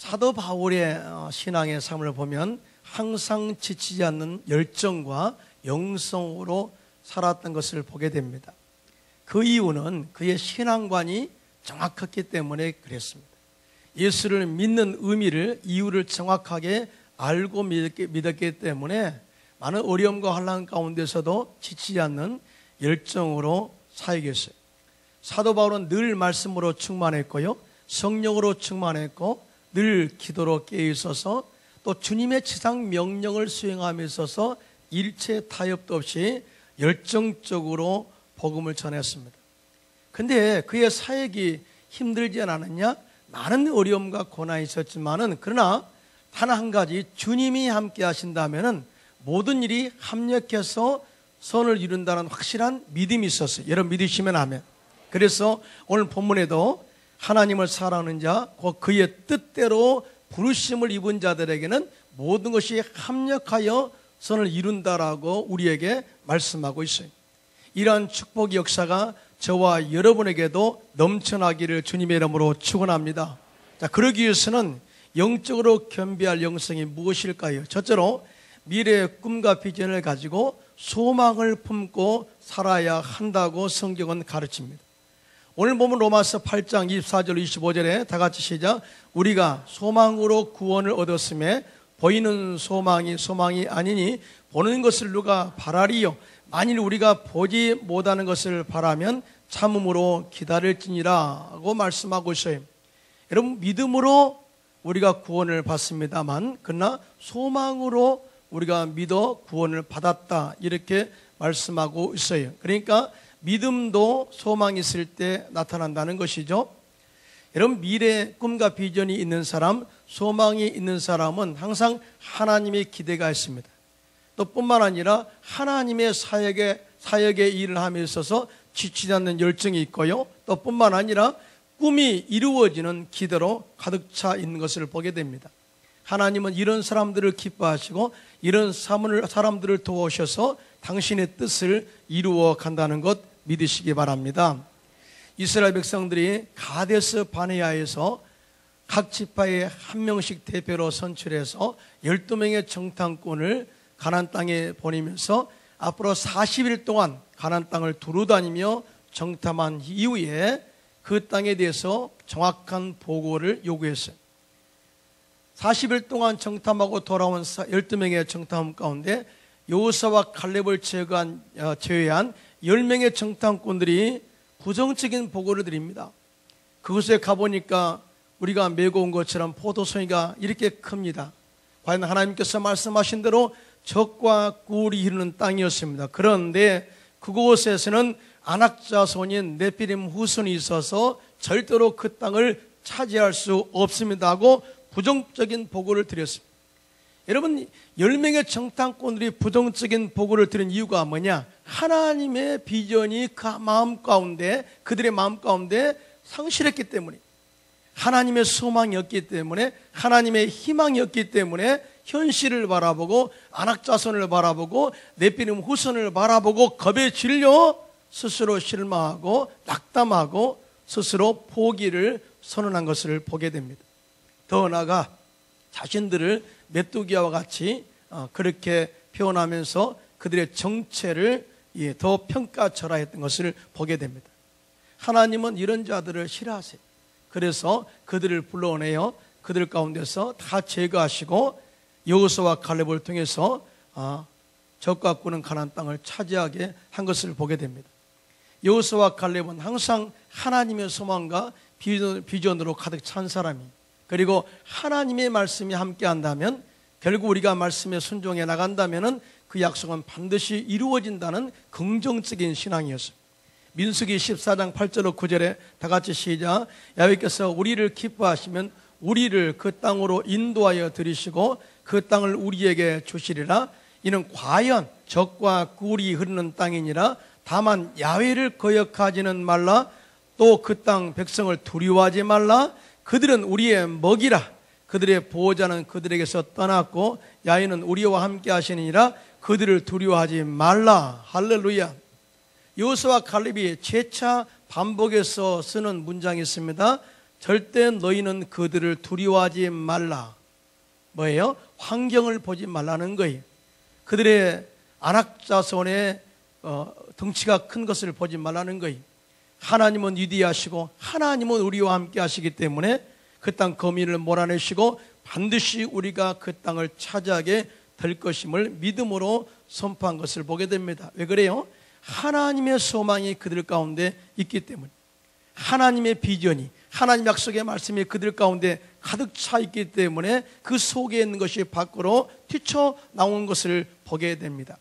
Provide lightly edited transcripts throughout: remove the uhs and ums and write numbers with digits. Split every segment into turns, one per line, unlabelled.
사도 바울의 신앙의 삶을 보면 항상 지치지 않는 열정과 영성으로 살았던 것을 보게 됩니다. 그 이유는 그의 신앙관이 정확했기 때문에 그랬습니다. 예수를 믿는 의미를, 이유를 정확하게 알고 믿었기 때문에 많은 어려움과 환난 가운데서도 지치지 않는 열정으로 사역했어요. 사도 바울은 늘 말씀으로 충만했고요, 성령으로 충만했고, 늘 기도로 깨어 있어서 또 주님의 지상 명령을 수행함에 있어서 일체 타협도 없이 열정적으로 복음을 전했습니다. 근데 그의 사역이 힘들지 않았느냐? 많은 어려움과 고난이 있었지만은, 그러나 단 한 가지, 주님이 함께 하신다면은 모든 일이 합력해서 선을 이룬다는 확실한 믿음이 있었어요. 여러분 믿으시면 아멘. 그래서 오늘 본문에도 하나님을 사랑하는 자, 곧 그의 뜻대로 부르심을 입은 자들에게는 모든 것이 합력하여 선을 이룬다라고 우리에게 말씀하고 있어요. 이러한 축복의 역사가 저와 여러분에게도 넘쳐나기를 주님의 이름으로 축원합니다. 자, 그러기 위해서는 영적으로 겸비할 영성이 무엇일까요? 첫째로 미래의 꿈과 비전을 가지고 소망을 품고 살아야 한다고 성경은 가르칩니다. 오늘 보면 로마서 8장 24절 25절에 다 같이 시작. 우리가 소망으로 구원을 얻었음에 보이는 소망이 아니니 보는 것을 누가 바라리요. 만일 우리가 보지 못하는 것을 바라면 참음으로 기다릴지니라고 말씀하고 있어요. 여러분 믿음으로 우리가 구원을 받습니다만, 그러나 소망으로 우리가 믿어 구원을 받았다, 이렇게 말씀하고 있어요. 그러니까 믿음도 소망이 있을 때 나타난다는 것이죠. 여러분 미래의 꿈과 비전이 있는 사람, 소망이 있는 사람은 항상 하나님의 기대가 있습니다. 또 뿐만 아니라 하나님의 사역의 일을 함에 있어서 지치지 않는 열정이 있고요, 또 뿐만 아니라 꿈이 이루어지는 기대로 가득 차 있는 것을 보게 됩니다. 하나님은 이런 사람들을 기뻐하시고 이런 사람들을 도우셔서 당신의 뜻을 이루어 간다는 것 믿으시기 바랍니다. 이스라엘 백성들이 가데스 바네아에서 각 지파에 한 명씩 대표로 선출해서 12명의 정탐꾼을 가나안 땅에 보내면서 앞으로 40일 동안 가나안 땅을 두루다니며 정탐한 이후에 그 땅에 대해서 정확한 보고를 요구했어요. 40일 동안 정탐하고 돌아온 12명의 정탐 가운데 여호수아와 갈렙을 제외한 10명의 정탐꾼들이 부정적인 보고를 드립니다. 그곳에 가보니까 우리가 메고 온 것처럼 포도송이가 이렇게 큽니다. 과연 하나님께서 말씀하신 대로 적과 꿀이 흐르는 땅이었습니다. 그런데 그곳에서는 안악자손인 네피림 후손이 있어서 절대로 그 땅을 차지할 수 없습니다 하고 부정적인 보고를 드렸습니다. 여러분 10명의 정탐꾼들이 부정적인 보고를 드린 이유가 뭐냐? 하나님의 비전이 그들의 마음 가운데 상실했기 때문에, 하나님의 소망이 없기 때문에, 하나님의 희망이 없기 때문에 현실을 바라보고 안악자손을 바라보고 네피림 후손을 바라보고 겁에 질려 스스로 실망하고 낙담하고 스스로 포기를 선언한 것을 보게 됩니다. 더 나아가 자신들을 메뚜기와 같이 그렇게 표현하면서 그들의 정체를 더 평가절하했던 것을 보게 됩니다. 하나님은 이런 자들을 싫어하세요. 그래서 그들을 불러내어 그들 가운데서 다 제거하시고 여호수아와 갈렙을 통해서 적과 꿀은 가나안 땅을 차지하게 한 것을 보게 됩니다. 여호수아와 갈렙은 항상 하나님의 소망과 비전으로 가득 찬 사람이, 그리고 하나님의 말씀이 함께 한다면, 결국 우리가 말씀에 순종해 나간다면 그 약속은 반드시 이루어진다는 긍정적인 신앙이었어요. 민수기 14장 8절로 9절에 다 같이 시작. 야훼께서 우리를 기뻐하시면 우리를 그 땅으로 인도하여 들이시고 그 땅을 우리에게 주시리라. 이는 과연 적과 꿀이 흐르는 땅이니라. 다만 야훼를 거역하지는 말라. 또 그 땅 백성을 두려워하지 말라. 그들은 우리의 먹이라. 그들의 보호자는 그들에게서 떠났고 야훼는 우리와 함께 하시니라. 그들을 두려워하지 말라. 할렐루야. 여호수아와 갈렙이 재차 반복해서 쓰는 문장이 있습니다. 절대 너희는 그들을 두려워하지 말라. 뭐예요? 환경을 보지 말라는 거예요. 그들의 안악자손의 덩치가 큰 것을 보지 말라는 거예요. 하나님은 위대하시고 하나님은 우리와 함께 하시기 때문에 그 땅 거민을 몰아내시고 반드시 우리가 그 땅을 차지하게 될 것임을 믿음으로 선포한 것을 보게 됩니다. 왜 그래요? 하나님의 소망이 그들 가운데 있기 때문에, 하나님의 비전이, 하나님 약속의 말씀이 그들 가운데 가득 차 있기 때문에 그 속에 있는 것이 밖으로 튀쳐나온 것을 보게 됩니다.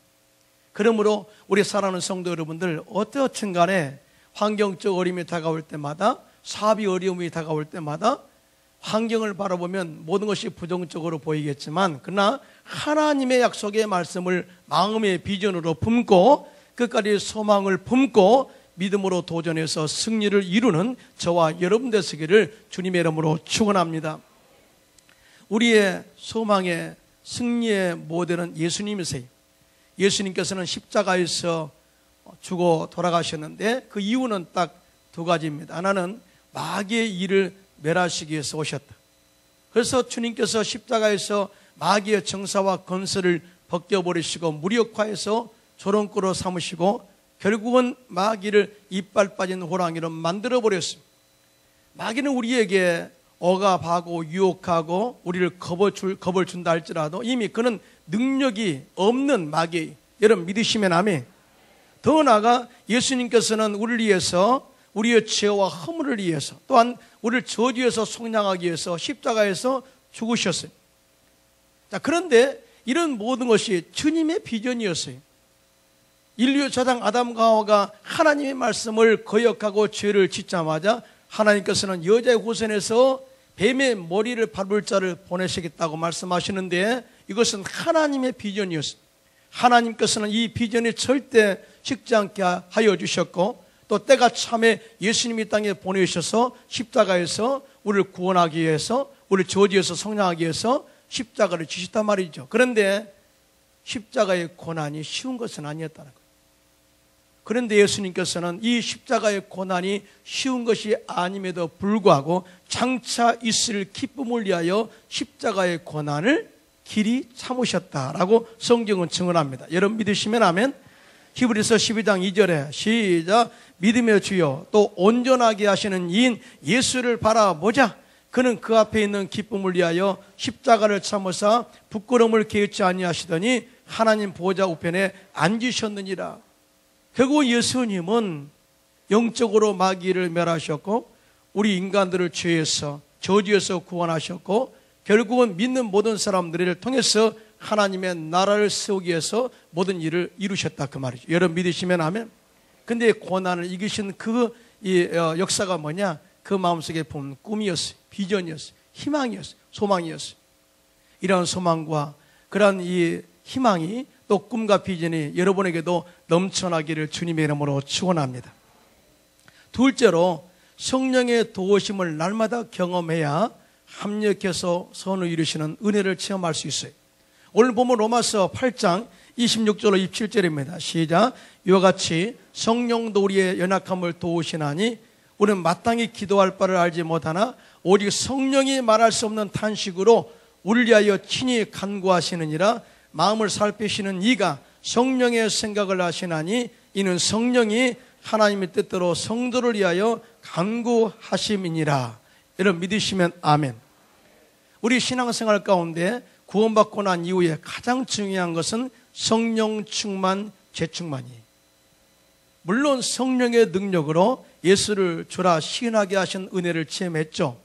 그러므로 우리 사랑하는 성도 여러분들, 어떻든 간에 환경적 어려움이 다가올 때마다, 사업이 어려움이 다가올 때마다 환경을 바라보면 모든 것이 부정적으로 보이겠지만, 그러나 하나님의 약속의 말씀을 마음의 비전으로 품고 끝까지 소망을 품고 믿음으로 도전해서 승리를 이루는 저와 여러분 되시기를 주님의 이름으로 축원합니다. 우리의 소망의 승리의 모델은 예수님이세요. 예수님께서는 십자가에서 죽어 돌아가셨는데 그 이유는 딱 두 가지입니다. 하나는 마귀의 일을 멸하시기 위해서 오셨다. 그래서 주님께서 십자가에서 마귀의 정사와 권세를 벗겨버리시고 무력화해서 조롱꾼으로 삼으시고 결국은 마귀를 이빨 빠진 호랑이로 만들어버렸습니다. 마귀는 우리에게 억압하고 유혹하고 우리를 겁을 준다 할지라도 이미 그는 능력이 없는 마귀. 여러분 믿으시면 아멘. 더 나아가 예수님께서는 우리를 위해서, 우리의 죄와 허물을 위해서, 또한 우리를 저주에서 속량하기 위해서 십자가에서 죽으셨어요. 자, 그런데 이런 모든 것이 주님의 비전이었어요. 인류 조상 아담과 하와가 하나님의 말씀을 거역하고 죄를 짓자마자 하나님께서는 여자의 후손에서 뱀의 머리를 밟을 자를 보내시겠다고 말씀하시는데 이것은 하나님의 비전이었어요. 하나님께서는 이 비전이 절대 식지 않게 하여 주셨고 또 때가 참에 예수님이 땅에 보내셔서 십자가에서 우리를 구원하기 위해서, 우리를 저주에서 성량하기 위해서 십자가를 지셨단 말이죠. 그런데 십자가의 고난이 쉬운 것은 아니었다는 거예요. 그런데 예수님께서는 이 십자가의 고난이 쉬운 것이 아님에도 불구하고 장차 있을 기쁨을 위하여 십자가의 고난을 길이 참으셨다라고 성경은 증언합니다. 여러분 믿으시면 아멘. 히브리서 12장 2절에 시작. 믿음의 주여 또 온전하게 하시는 이인 예수를 바라보자. 그는 그 앞에 있는 기쁨을 위하여 십자가를 참으사 부끄러움을 개의치 아니하시더니 하나님 보좌 우편에 앉으셨느니라. 결국 예수님은 영적으로 마귀를 멸하셨고 우리 인간들을 죄에서 저주에서 구원하셨고 결국은 믿는 모든 사람들을 통해서 하나님의 나라를 세우기 위해서 모든 일을 이루셨다 그 말이죠. 여러분 믿으시면 아멘. 근데 고난을 이기신 그 역사가 뭐냐? 그 마음속에 본 꿈이었어요. 비전이었어요. 희망이었어요. 소망이었어요. 이러한 소망과 그러한 이 희망이 또 꿈과 비전이 여러분에게도 넘쳐나기를 주님의 이름으로 축원합니다. 둘째로 성령의 도우심을 날마다 경험해야 합력해서 선을 이루시는 은혜를 체험할 수 있어요. 오늘 보면 로마서 8장 26절로 27절입니다. 시작. 이와 같이 성령도 우리의 연약함을 도우시나니 우리는 마땅히 기도할 바를 알지 못하나 오직 성령이 말할 수 없는 탄식으로 우리를 위하여 친히 간구하시느니라. 마음을 살피시는 이가 성령의 생각을 하시나니 이는 성령이 하나님의 뜻대로 성도를 위하여 간구하심이니라. 여러분 믿으시면 아멘. 우리 신앙생활 가운데 구원받고 난 이후에 가장 중요한 것은 성령 충만, 재충만이에요. 물론 성령의 능력으로 예수를 주라 시인하게 하신 은혜를 체험했죠.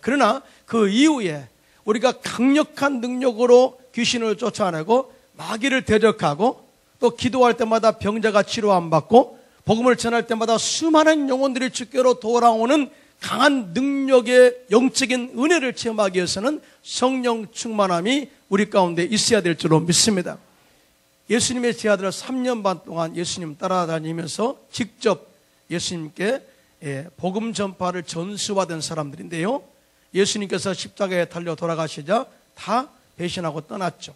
그러나 그 이후에 우리가 강력한 능력으로 귀신을 쫓아내고 마귀를 대적하고 또 기도할 때마다 병자가 치료 안 받고 복음을 전할 때마다 수많은 영혼들이 주께로 돌아오는 강한 능력의 영적인 은혜를 체험하기 위해서는 성령 충만함이 우리 가운데 있어야 될 줄로 믿습니다. 예수님의 제자들 3년 반 동안 예수님 따라다니면서 직접 예수님께 복음 전파를 전수받은 사람들인데요. 예수님께서 십자가에 달려 돌아가시자 다 배신하고 떠났죠.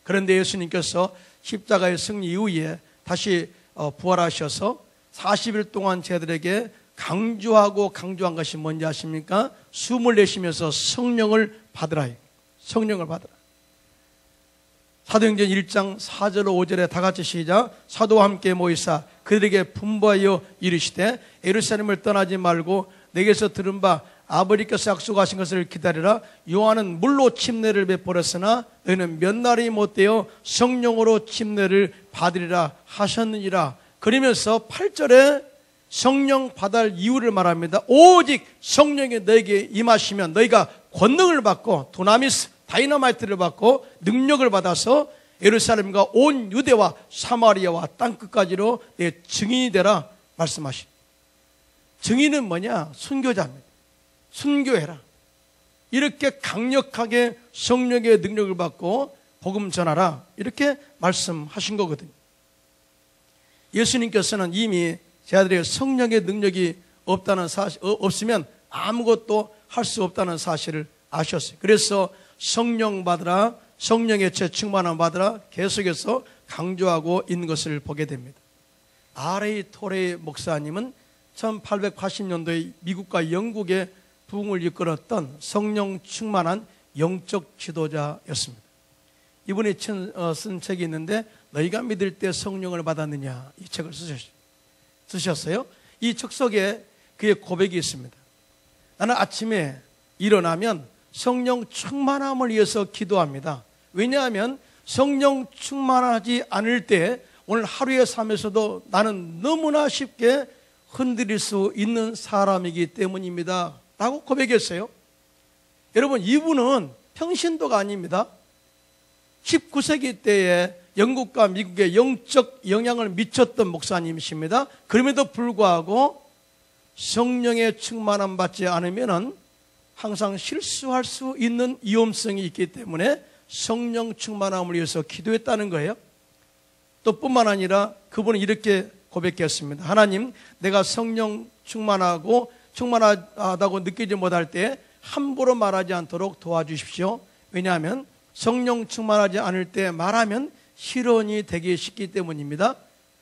그런데 예수님께서 십자가의 승리 이후에 다시 부활하셔서 40일 동안 제자들에게 강조한 것이 뭔지 아십니까? 숨을 내쉬면서 성령을 받으라. 성령을 받으라. 사도행전 1장 4절 5절에 다 같이 시작. 사도와 함께 모이사 그들에게 분부하여 이르시되 예루살렘을 떠나지 말고 내게서 들은 바 아버지께서 약속하신 것을 기다리라. 요한은 물로 침례를 베풀었으나 너희는 몇 날이 못되어 성령으로 침례를 받으리라 하셨느니라. 그러면서 8절에 성령 받을 이유를 말합니다. 오직 성령이 너에게 임하시면 너희가 권능을 받고 두나미스 다이너마이트를 받고 능력을 받아서 예루살렘과 온 유대와 사마리아와 땅끝까지로 내 증인이 되라 말씀하십니다. 증인은 뭐냐? 순교자입니다. 순교해라. 이렇게 강력하게 성령의 능력을 받고 복음 전하라. 이렇게 말씀하신 거거든요. 예수님께서는 이미 제자들에게 성령의 능력이 없으면 아무것도 할 수 없다는 사실을 아셨어요. 그래서 성령 받으라, 성령의 충만함 받으라 계속해서 강조하고 있는 것을 보게 됩니다. R.A. 토레이 목사님은 1880년도에 미국과 영국의 부흥을 이끌었던 성령 충만한 영적 지도자였습니다. 이분이 쓴 책이 있는데 너희가 믿을 때 성령을 받았느냐, 이 책을 쓰셨어요. 이 책 속에 그의 고백이 있습니다. 나는 아침에 일어나면 성령 충만함을 위해서 기도합니다. 왜냐하면 성령 충만하지 않을 때 오늘 하루의 삶에서도 나는 너무나 쉽게 흔들릴 수 있는 사람이기 때문입니다 라고 고백했어요. 여러분, 이분은 평신도가 아닙니다. 19세기 때에 영국과 미국에 영적 영향을 미쳤던 목사님이십니다. 그럼에도 불구하고 성령의 충만함 받지 않으면 항상 실수할 수 있는 위험성이 있기 때문에 성령 충만함을 위해서 기도했다는 거예요. 또 뿐만 아니라 그분은 이렇게 고백했습니다. 하나님, 내가 성령 충만하다고 느끼지 못할 때 함부로 말하지 않도록 도와주십시오. 왜냐하면 성령 충만하지 않을 때 말하면 실언이 되기 쉽기 때문입니다.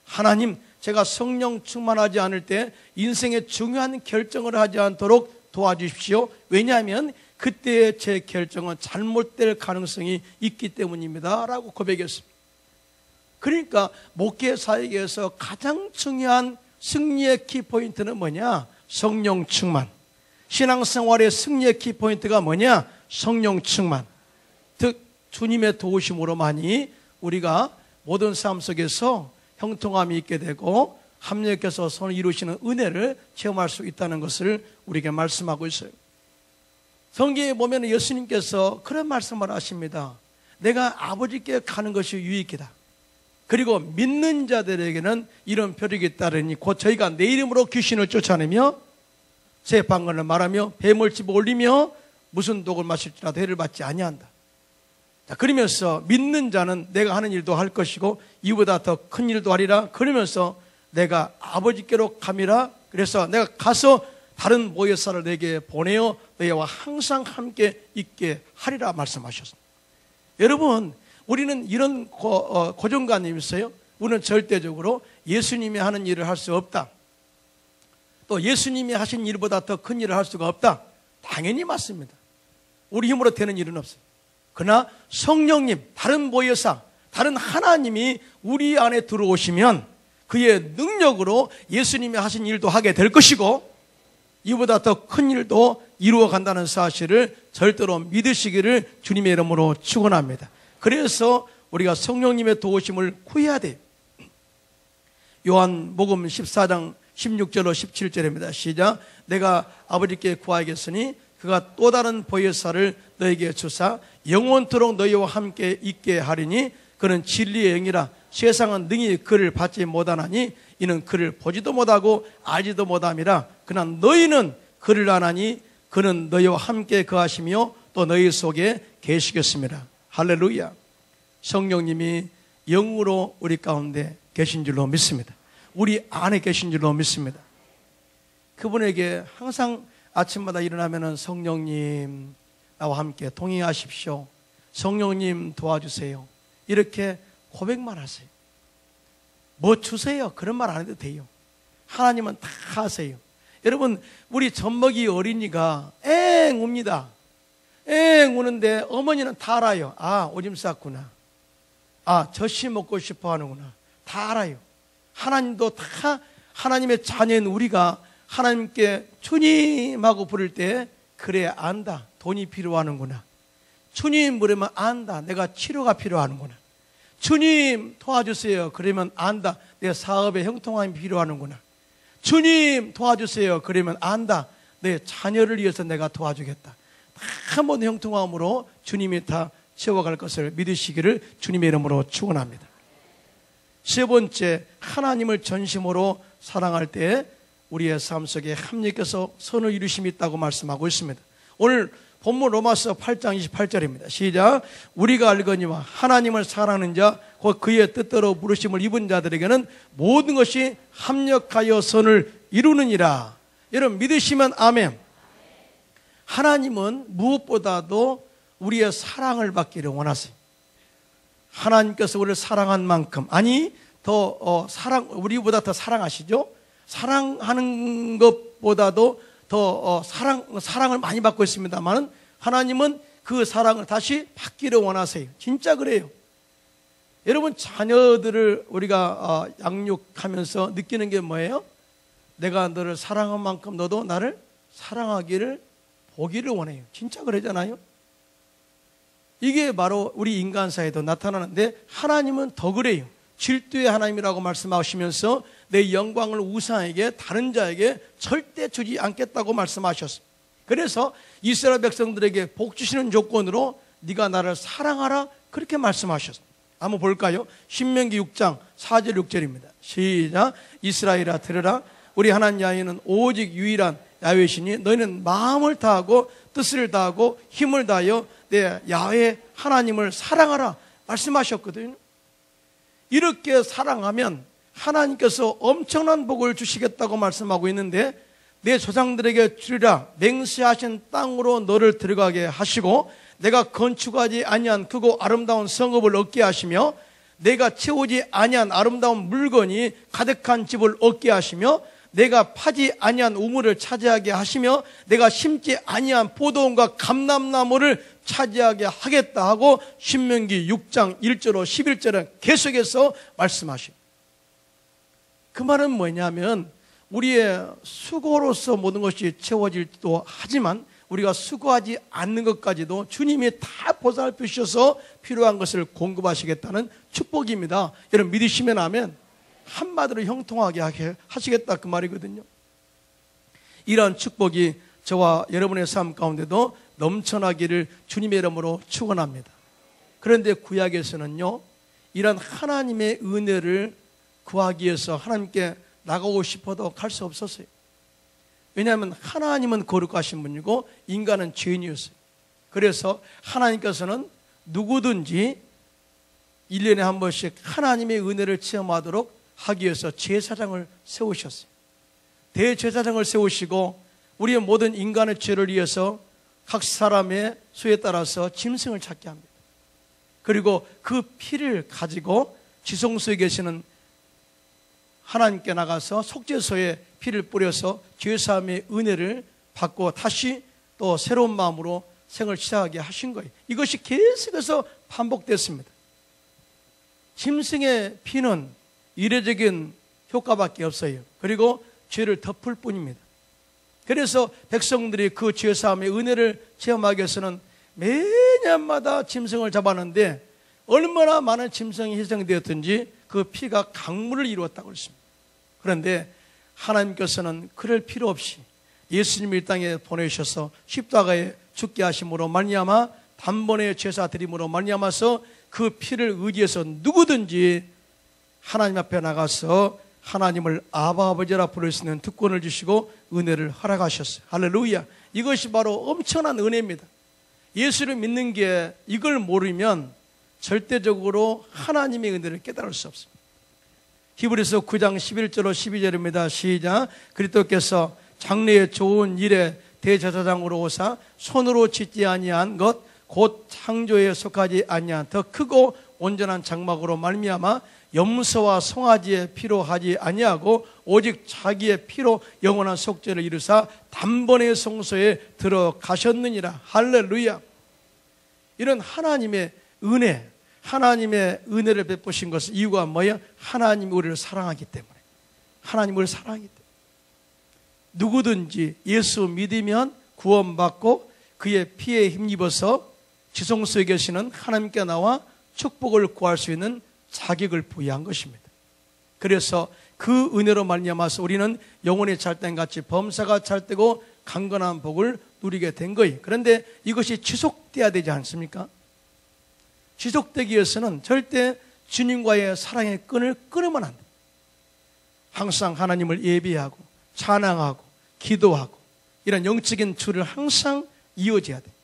하나님, 제가 성령 충만하지 않을 때 인생의 중요한 결정을 하지 않도록 도와주십시오. 왜냐하면 그때의 제 결정은 잘못될 가능성이 있기 때문입니다 라고 고백했습니다. 그러니까 목회 사역에서 가장 중요한 승리의 키포인트는 뭐냐? 성령 충만. 신앙생활의 승리의 키포인트가 뭐냐? 성령 충만. 즉 주님의 도우심으로만이 우리가 모든 삶 속에서 형통함이 있게 되고 합력해서 선을 이루시는 은혜를 체험할 수 있다는 것을 우리에게 말씀하고 있어요. 성경에 보면 예수님께서 그런 말씀을 하십니다. 내가 아버지께 가는 것이 유익이다. 그리고 믿는 자들에게는 이런 표적이 따르니 곧 저희가 내 이름으로 귀신을 쫓아내며 새 방언을 말하며 뱀을 집어 올리며 무슨 독을 마실지라도 해를 받지 아니한다. 자, 그러면서 믿는 자는 내가 하는 일도 할 것이고 이보다 더 큰 일도 하리라. 그러면서 내가 아버지께로 감이라. 그래서 내가 가서 다른 모여사를 내게 보내어 너희와 항상 함께 있게 하리라 말씀하셨습니다. 여러분, 우리는 이런 고정관념이 있어요. 우리는 절대적으로 예수님이 하는 일을 할 수 없다. 또 예수님이 하신 일보다 더 큰 일을 할 수가 없다. 당연히 맞습니다. 우리 힘으로 되는 일은 없어요. 그러나 성령님, 다른 모여사, 다른 하나님이 우리 안에 들어오시면 그의 능력으로 예수님이 하신 일도 하게 될 것이고 이보다 더 큰 일도 이루어 간다는 사실을 절대로 믿으시기를 주님의 이름으로 축원합니다. 그래서 우리가 성령님의 도우심을 구해야 돼요. 요한복음 14장 16절로 17절입니다. 시작. 내가 아버지께 구하겠으니 그가 또 다른 보혜사를 너에게 주사 영원토록 너희와 함께 있게 하리니 그는 진리의 영이라. 세상은 능히 그를 받지 못하나니 이는 그를 보지도 못하고 알지도 못함이라. 그러나 너희는 그를 아나니 그는 너희와 함께 거하시며 또 너희 속에 계시겠습니다. 할렐루야. 성령님이 영으로 우리 가운데 계신 줄로 믿습니다. 우리 안에 계신 줄로 믿습니다. 그분에게 항상 아침마다 일어나면 성령님 나와 함께 동행하십시오. 성령님 도와주세요. 이렇게 고백만 하세요. 뭐 주세요 그런 말 안 해도 돼요. 하나님은 다 하세요. 여러분, 우리 젖먹이 어린이가 엥 웁니다. 엥 우는데 어머니는 다 알아요. 아, 오줌 쌌구나. 아, 젖이 먹고 싶어 하는구나. 다 알아요. 하나님도 다 하나님의 자녀인 우리가 하나님께 주님하고 부를 때 그래 안다. 돈이 필요하는구나. 주님 부르면 안다. 내가 치료가 필요하는구나. 주님 도와주세요. 그러면 안다. 내 사업에 형통함이 필요하는구나. 주님 도와주세요. 그러면 안다. 내 자녀를 위해서 내가 도와주겠다. 한 번 형통함으로 주님이 다 채워갈 것을 믿으시기를 주님의 이름으로 축원합니다. 세 번째, 하나님을 전심으로 사랑할 때 우리의 삶 속에 하나님께서 선을 이루심이 있다고 말씀하고 있습니다. 오늘 본문 로마서 8장 28절입니다. 시작. 우리가 알거니와 하나님을 사랑하는 자 곧 그의 뜻대로 부르심을 입은 자들에게는 모든 것이 합력하여 선을 이루느니라. 여러분 믿으시면 아멘. 하나님은 무엇보다도 우리의 사랑을 받기를 원하세요. 하나님께서 우리를 사랑한 만큼, 아니 더 우리보다 더 사랑하시죠. 사랑하는 것보다도 더 사랑을 많이 받고 있습니다만 하나님은 그 사랑을 다시 받기를 원하세요. 진짜 그래요. 여러분, 자녀들을 우리가 양육하면서 느끼는 게 뭐예요? 내가 너를 사랑한 만큼 너도 나를 사랑하기를 보기를 원해요. 진짜 그러잖아요. 이게 바로 우리 인간사에도 나타나는데 하나님은 더 그래요. 질투의 하나님이라고 말씀하시면서 내 영광을 우상에게 다른 자에게 절대 주지 않겠다고 말씀하셨습니다. 그래서 이스라엘 백성들에게 복 주시는 조건으로 네가 나를 사랑하라 그렇게 말씀하셨습니다. 한번 볼까요? 신명기 6장 4절 6절입니다. 시작. 이스라엘아 들으라. 우리 하나님 야훼는 오직 유일한 야훼시니 너희는 마음을 다하고 뜻을 다하고 힘을 다하여 내 야훼 하나님을 사랑하라 말씀하셨거든요. 이렇게 사랑하면 하나님께서 엄청난 복을 주시겠다고 말씀하고 있는데 내 조상들에게 주리라 맹세하신 땅으로 너를 들어가게 하시고 내가 건축하지 아니한 크고 아름다운 성읍을 얻게 하시며 내가 채우지 아니한 아름다운 물건이 가득한 집을 얻게 하시며 내가 파지 아니한 우물을 차지하게 하시며 내가 심지 아니한 포도원과 감람나무를 차지하게 하겠다 하고 신명기 6장 1절로 11절은 계속해서 말씀하십니다. 그 말은 뭐냐면 우리의 수고로서 모든 것이 채워질지도 하지만 우리가 수고하지 않는 것까지도 주님이 다 보살펴 주셔서 필요한 것을 공급하시겠다는 축복입니다. 여러분 믿으시면 하면 한마디로 형통하게 하시겠다 그 말이거든요. 이러한 축복이 저와 여러분의 삶 가운데도 넘쳐나기를 주님의 이름으로 축원합니다. 그런데 구약에서는요, 이런 하나님의 은혜를 구하기 위해서 하나님께 나가고 싶어도 갈 수 없었어요. 왜냐하면 하나님은 거룩하신 분이고 인간은 죄인이었어요. 그래서 하나님께서는 누구든지 1년에 한 번씩 하나님의 은혜를 체험하도록 하기 위해서 제사장을 세우셨어요. 대제사장을 세우시고 우리의 모든 인간의 죄를 위해서 각 사람의 수에 따라서 짐승을 찾게 합니다. 그리고 그 피를 가지고 지성소에 계시는 하나님께 나가서 속죄소에 피를 뿌려서 죄사함의 은혜를 받고 다시 또 새로운 마음으로 생을 시작하게 하신 거예요. 이것이 계속해서 반복됐습니다. 짐승의 피는 이례적인 효과밖에 없어요. 그리고 죄를 덮을 뿐입니다. 그래서 백성들이 그 죄사함의 은혜를 체험하기 위해서는 매년마다 짐승을 잡았는데 얼마나 많은 짐승이 희생되었든지 그 피가 강물을 이루었다고 했습니다. 그런데 하나님께서는 그럴 필요 없이 예수님을 이 땅에 보내셔서 십자가에 죽게 하심으로 말미암아 단번에 제사 드림으로 말미암아서 그 피를 의지해서 누구든지 하나님 앞에 나가서 하나님을 아바 아버지라 부를 수 있는 특권을 주시고 은혜를 허락하셨어요. 할렐루야. 이것이 바로 엄청난 은혜입니다. 예수를 믿는 게 이걸 모르면 절대적으로 하나님의 은혜를 깨달을 수 없습니다. 히브리서 9장 11절로 12절입니다. 시작. 그리스도께서 장래의 좋은 일에 대제사장으로 오사 손으로 짓지 아니한 것 곧 창조에 속하지 아니한 더 크고 온전한 장막으로 말미암아 염소와 송아지의 피로 하지 아니하고 오직 자기의 피로 영원한 속죄를 이루사 단번에 성소에 들어가셨느니라. 할렐루야. 이런 하나님의 은혜, 하나님의 은혜를 베푸신 것은 이유가 뭐예요? 하나님이 우리를 사랑하기 때문에. 하나님 우리를 사랑하기 때문에. 누구든지 예수 믿으면 구원받고 그의 피에 힘입어서 지성소에 계시는 하나님께 나와 축복을 구할 수 있는 자격을 부여한 것입니다. 그래서 그 은혜로 말미암아서 우리는 영혼이 잘된같이 범사가 잘되고 강건한 복을 누리게 된 거예요. 그런데 이것이 지속돼야 되지 않습니까? 지속되기 위해서는 절대 주님과의 사랑의 끈을 끊으면 안 돼요. 항상 하나님을 예배하고 찬양하고 기도하고 이런 영적인 줄을 항상 이어져야 돼요.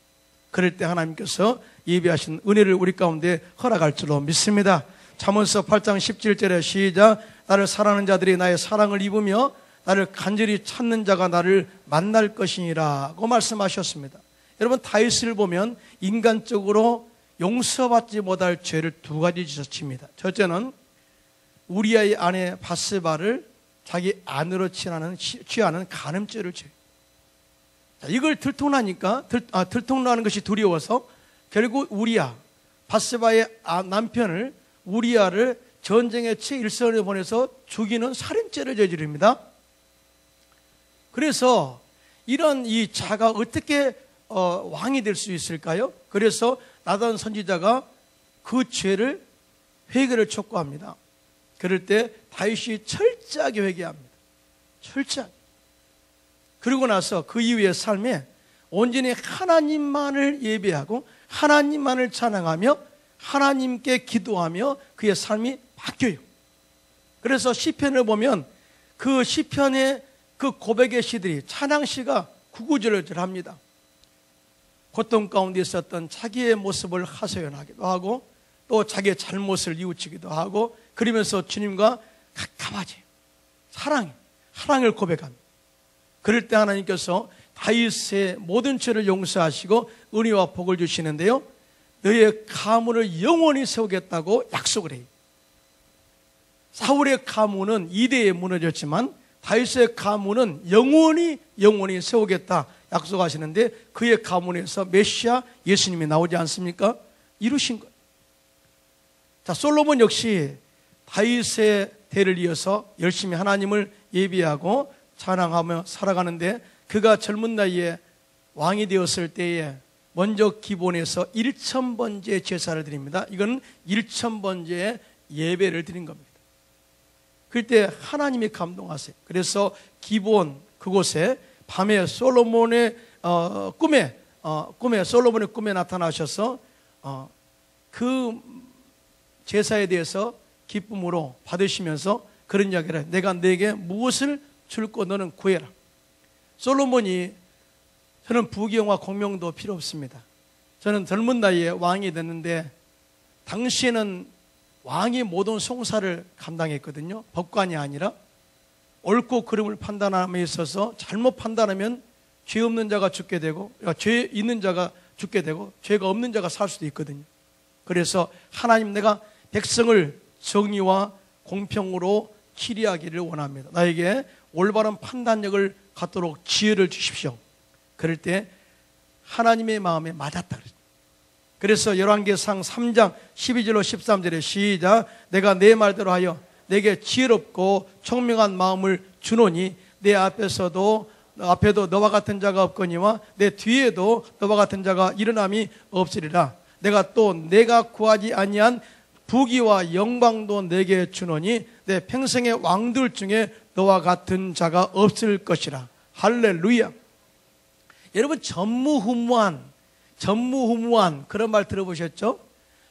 그럴 때 하나님께서 예비하신 은혜를 우리 가운데 허락할 줄로 믿습니다. 잠언서 8장 17절에 시작. 나를 사랑하는 자들이 나의 사랑을 입으며 나를 간절히 찾는 자가 나를 만날 것이니라고 말씀하셨습니다. 여러분, 다윗을 보면 인간적으로 용서받지 못할 죄를 두 가지 지었습니다. 첫째는 우리아의 아내 바세바를 자기 아내로 취하는 간음죄를 지어요. 이걸 들통나는 것이 두려워서 결국 우리아, 바세바의 남편을 우리아를 전쟁의 최일선에 보내서 죽이는 살인죄를 저지릅니다. 그래서 이런 이 자가 어떻게 왕이 될 수 있을까요? 그래서 나단 선지자가 그 죄를 회개를 촉구합니다. 그럴 때 다윗이 철저하게 회개합니다. 철저하게. 그러고 나서 그 이후의 삶에 온전히 하나님만을 예배하고 하나님만을 찬양하며 하나님께 기도하며 그의 삶이 바뀌어요. 그래서 시편을 보면 그 시편의 그 고백의 시들이 찬양시가 구구절절합니다. 고통 가운데 있었던 자기의 모습을 하소연하기도 하고 또 자기의 잘못을 뉘우치기도 하고 그러면서 주님과 가까워져요. 사랑을 고백합니다. 그럴 때 하나님께서 다윗의 모든 죄를 용서하시고 은혜와 복을 주시는데요, 너의 가문을 영원히 세우겠다고 약속을 해요. 사울의 가문은 이대에 무너졌지만 다윗의 가문은 영원히 세우겠다 약속하시는데 그의 가문에서 메시아 예수님이 나오지 않습니까? 이루신 거예요. 자, 솔로몬 역시 다윗의 대를 이어서 열심히 하나님을 예비하고 찬양하며 살아가는데 그가 젊은 나이에 왕이 되었을 때에 먼저 기본에서 1000번째 제사를 드립니다. 이건 1000번째 예배를 드린 겁니다. 그때 하나님이 감동하세요. 그래서 기본 그곳에 밤에 솔로몬의 솔로몬의 꿈에 나타나셔서 그 제사에 대해서 기쁨으로 받으시면서 그런 이야기를 해요. 내가 네게 무엇을 줄고 너는 구해라. 솔로몬이 저는 부귀영화 공명도 필요 없습니다. 저는 젊은 나이에 왕이 됐는데 당시에는 왕이 모든 송사를 감당했거든요. 법관이 아니라 옳고 그름을 판단함에 있어서 잘못 판단하면 죄 없는 자가 죽게 되고 죄 있는 자가 죽게 되고 죄가 없는 자가 살 수도 있거든요. 그래서 하나님, 내가 백성을 정의와 공평으로 치리하기를 원합니다. 나에게 올바른 판단력을 갖도록 지혜를 주십시오. 그럴 때 하나님의 마음에 맞았다 그랬어요. 그래서 열왕기상 3장 12절로 13절에 시작. 내가 내 말대로 하여 내게 지혜롭고 총명한 마음을 주노니 내 앞에도 너와 같은 자가 없거니와 내 뒤에도 너와 같은 자가 일어남이 없으리라. 내가 구하지 아니한 부귀와 영광도 내게 주노니 내 평생의 왕들 중에 너와 같은 자가 없을 것이라. 할렐루야. 여러분, 전무후무한 그런 말 들어보셨죠?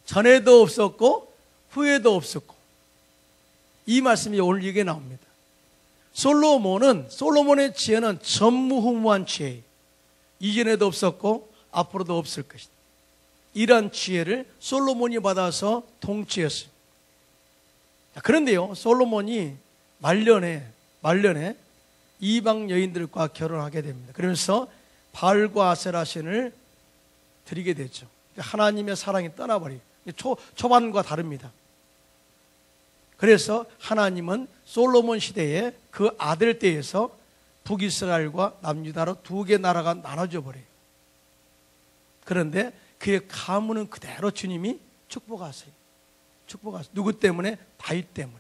전에도 없었고 후에도 없었고. 이 말씀이 오늘 이게 나옵니다. 솔로몬의 지혜는 전무후무한 지혜예요. 이전에도 없었고 앞으로도 없을 것이다. 이러한 지혜를 솔로몬이 받아서 통치했어요. 그런데요, 솔로몬이 말년에 이방 여인들과 결혼하게 됩니다. 그러면서 바알과 아세라 신을 드리게 되죠. 하나님의 사랑이 떠나버리고 초반과 다릅니다. 그래서 하나님은 솔로몬 시대에 그 아들 때에서 북이스라엘과 남유다로 두 개 나라가 나눠져 버려요. 그런데 그의 가문은 그대로 주님이 축복하세요. 축복하세요. 누구 때문에? 다윗 때문에.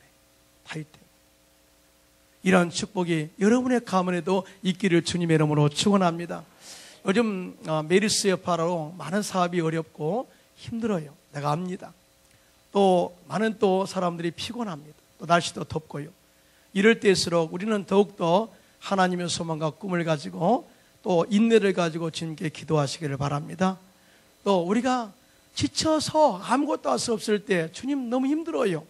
다윗 때문에. 이런 축복이 여러분의 가문에도 있기를 주님의 이름으로 축원합니다. 요즘 메르스 여파로 많은 사업이 어렵고 힘들어요. 내가 압니다. 또 많은 또 사람들이 피곤합니다. 또 날씨도 덥고요. 이럴 때일수록 우리는 더욱더 하나님의 소망과 꿈을 가지고 또 인내를 가지고 주님께 기도하시기를 바랍니다. 또 우리가 지쳐서 아무것도 할 수 없을 때 주님 너무 힘들어요.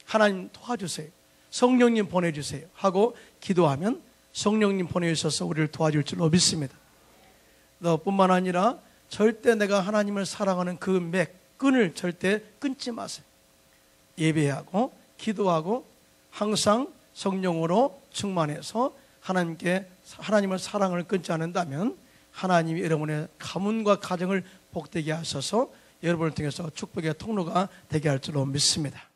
하나님 도와주세요. 성령님 보내주세요 하고 기도하면 성령님 보내주셔서 우리를 도와줄 줄로 믿습니다. 뿐만 아니라 절대 내가 하나님을 사랑하는 그 끈을 절대 끊지 마세요. 예배하고 기도하고 항상 성령으로 충만해서 하나님을 사랑을 끊지 않는다면 하나님이 여러분의 가문과 가정을 복되게 하셔서 여러분을 통해서 축복의 통로가 되게 할 줄로 믿습니다.